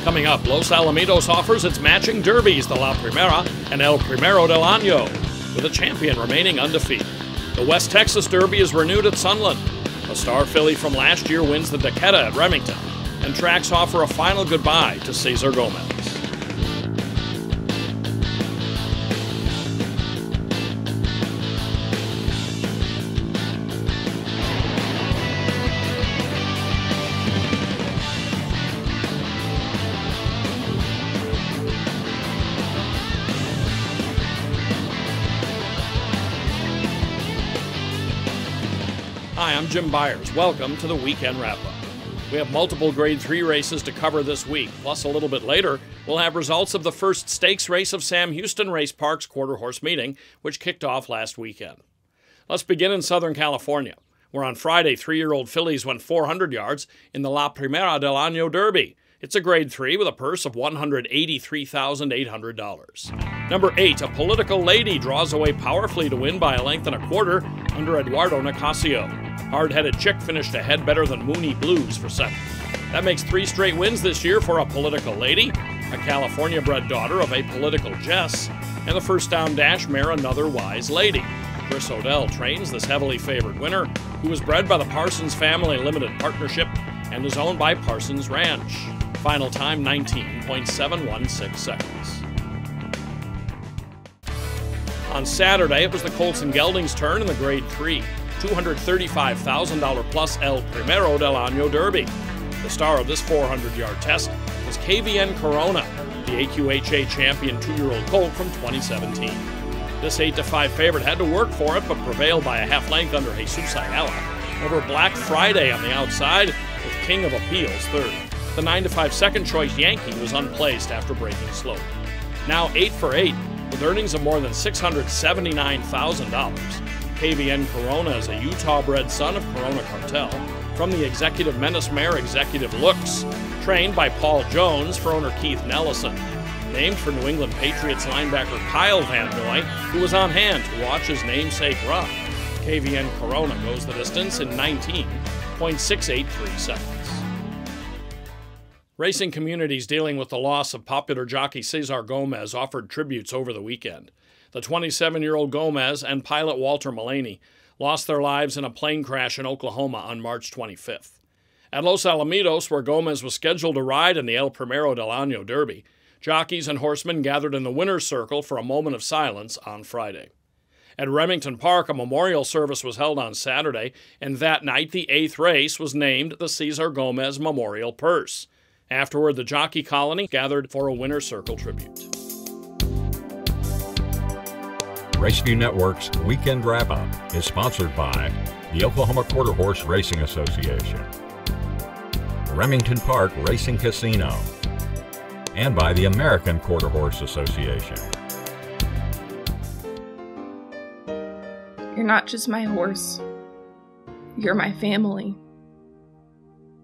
Coming up, Los Alamitos offers its matching derbies, the La Primera and El Primero Del Ano, with a champion remaining undefeated. The West Texas Derby is renewed at Sunland. A star filly from last year wins the Decathlon at Remington, and tracks offer a final goodbye to Cesar Gomez. Hi, I'm Jim Byers. Welcome to the Weekend Wrap-Up. We have multiple Grade 3 races to cover this week, plus a little bit later, we'll have results of the first stakes race of Sam Houston Race Park's quarter horse meeting, which kicked off last weekend. Let's begin in Southern California, where on Friday, 3-year-old fillies went 400 yards in the La Primera Del Ano Derby. It's a Grade 3 with a purse of $183,800. Number 8, A Political Lady, draws away powerfully to win by a length and a quarter under Eduardo Nicasio. Hard-headed Chick finished ahead better than Mooney Blues for second. That makes 3 straight wins this year for A Political Lady, a California-bred daughter of A Political Jess, and the first down dash mare Another Wise Lady. Chris Odell trains this heavily favored winner, who was bred by the Parsons Family Limited Partnership and is owned by Parsons Ranch. Final time 19.716 seconds. On Saturday, it was the Colts and Geldings' turn in the Grade 3. $235,000 plus El Primero Del Ano Derby. The star of this 400-yard test was KVN Corona, the AQHA champion 2-year-old colt from 2017. This 8-5 favorite had to work for it, but prevailed by a half length under Jesus Ayala over Black Friday on the outside, with King of Appeals third. The 9-5 second choice Yankee was unplaced after breaking slow. Now 8 for 8, with earnings of more than $679,000. KVN Corona is a Utah-bred son of Corona Cartel from the Executive Menace mare Executive Looks, trained by Paul Jones for owner Keith Nellison. Named for New England Patriots linebacker Kyle Van Noy, who was on hand to watch his namesake run. KVN Corona goes the distance in 19.683 seconds. Racing communities dealing with the loss of popular jockey Cesar Gomez offered tributes over the weekend. The 27-year-old Gomez and pilot Walter Mullaney lost their lives in a plane crash in Oklahoma on March 25th. At Los Alamitos, where Gomez was scheduled to ride in the El Primero Del Ano Derby, jockeys and horsemen gathered in the winner's circle for a moment of silence on Friday. At Remington Park, a memorial service was held on Saturday, and that night the 8th race was named the Cesar Gomez Memorial Purse. Afterward, the jockey colony gathered for a winner's circle tribute. Raceview Network's Weekend Wrap-Up is sponsored by the Oklahoma Quarter Horse Racing Association, Remington Park Racing Casino, and by the American Quarter Horse Association. You're not just my horse. You're my family.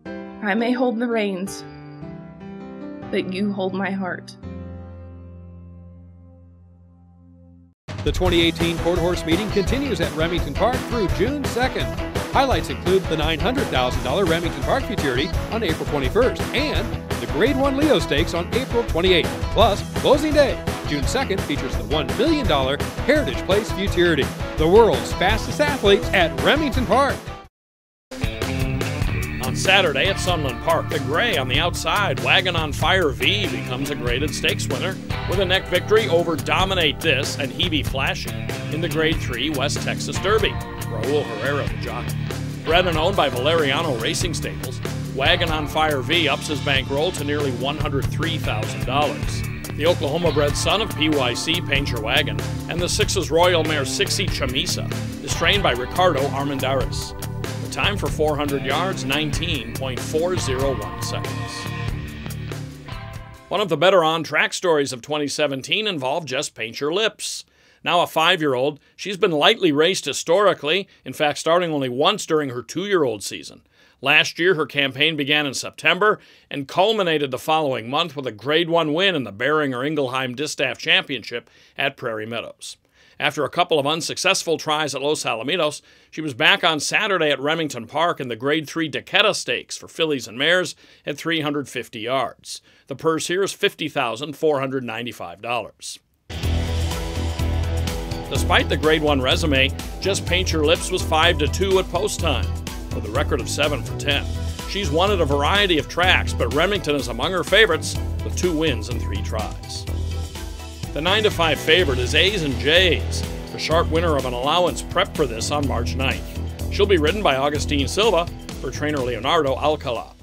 I may hold the reins, but you hold my heart. The 2018 Quarter Horse Meeting continues at Remington Park through June 2nd. Highlights include the $900,000 Remington Park Futurity on April 21st and the Grade 1 Leo Stakes on April 28th. Plus, closing day, June 2nd, features the $1 million Heritage Place Futurity. The world's fastest athletes at Remington Park. On Saturday at Sunland Park, the gray on the outside, Wagon on Fire V, becomes a graded stakes winner with a neck victory over Dominate This and He Be Flashy in the Grade 3 West Texas Derby. Raul Herrera, the jockey. Bred and owned by Valeriano Racing Stables, Wagon on Fire V ups his bankroll to nearly $103,000. The Oklahoma-bred son of PYC Paint Your Wagon and the Sixes Royal mare Sixie Chamisa is trained by Ricardo Armendariz. The time for 400 yards, 19.401 seconds. One of the better on-track stories of 2017 involved Just Paint Your Lips. Now a 5-year-old, she's been lightly raced historically, in fact starting only once during her 2-year-old season. Last year, her campaign began in September and culminated the following month with a Grade 1 win in the Beringer Ingelheim Distaff Championship at Prairie Meadows. After a couple of unsuccessful tries at Los Alamitos, she was back on Saturday at Remington Park in the Grade 3 Decathlon Stakes for fillies and mares at 350 yards. The purse here is $50,495. Despite the Grade 1 resume, Just Paint Your Lips was 5-2 at post time, with a record of 7 for 10. She's won at a variety of tracks, but Remington is among her favorites with 2 wins and 3 tries. The 9-5 favorite is A's and J's. The sharp winner of an allowance prepped for this on March 9th. She'll be ridden by Augustine Silva for trainer Leonardo Alcala.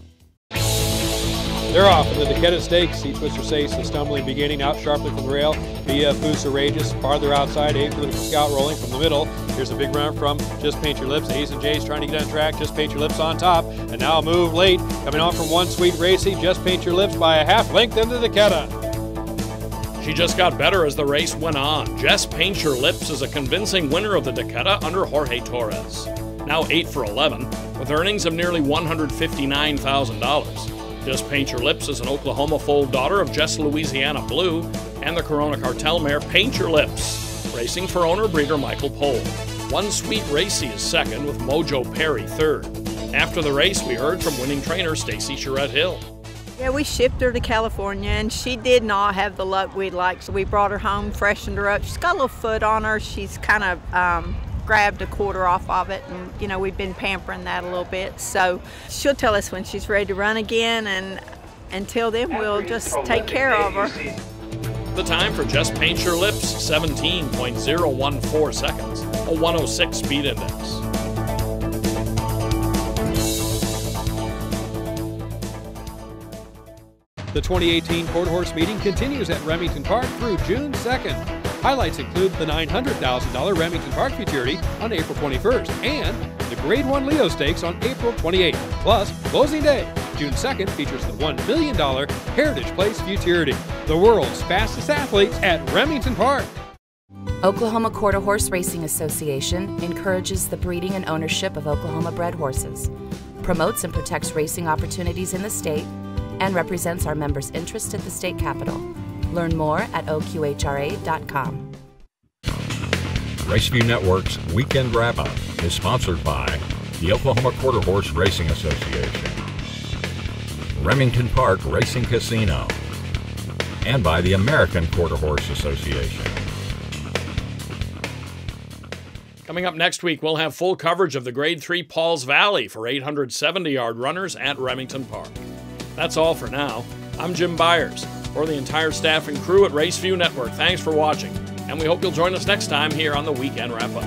They're off in the Decathlon Stakes. Sea Twister Sace, a stumbling beginning out sharply from the rail via Fusaurageous. Farther outside, A for the Scout rolling from the middle. Here's a big run from Just Paint Your Lips. A's and J's trying to get on track. Just Paint Your Lips on top. And now a move late. Coming on from One Sweet Racy. Just Paint Your Lips by a half length into the Decathlon. She just got better as the race went on. Just Paint Your Lips is a convincing winner of the Decathlon under Jorge Torres. Now 8 for 11, with earnings of nearly $159,000. Just Paint Your Lips is an Oklahoma foal daughter of Just Louisiana Blue and the Corona Cartel mare Paint Your Lips, racing for owner-breeder Michael Pohl. One Sweet Racy is second, with Mojo Perry third. After the race, we heard from winning trainer Stacy Charette Hill. Yeah, we shipped her to California, and she did not have the luck we'd like, so we brought her home, freshened her up. She's got a little foot on her. She's kind of grabbed a quarter off of it, and you know, we've been pampering that a little bit. So she'll tell us when she's ready to run again, and until then, we'll just take care of her. The time for Just Paint Your Lips, 17.014 seconds, a 106 speed index. The 2018 Quarter Horse Meeting continues at Remington Park through June 2nd. Highlights include the $900,000 Remington Park Futurity on April 21st and the Grade 1 Leo Stakes on April 28th. Plus, closing day, June 2nd, features the $1 million Heritage Place Futurity. The world's fastest athletes at Remington Park. Oklahoma Quarter Horse Racing Association encourages the breeding and ownership of Oklahoma-bred horses, promotes and protects racing opportunities in the state, and represents our members' interest at the state capitol. Learn more at oqhra.com. Raceview Network's Weekend Wrap-Up is sponsored by the Oklahoma Quarter Horse Racing Association, Remington Park Racing Casino, and by the American Quarter Horse Association. Coming up next week, we'll have full coverage of the Grade 3 Pauls Valley for 870-yard runners at Remington Park. That's all for now. I'm Jim Byers. For the entire staff and crew at Raceview Network, thanks for watching, and we hope you'll join us next time here on the Weekend Wrap-Up.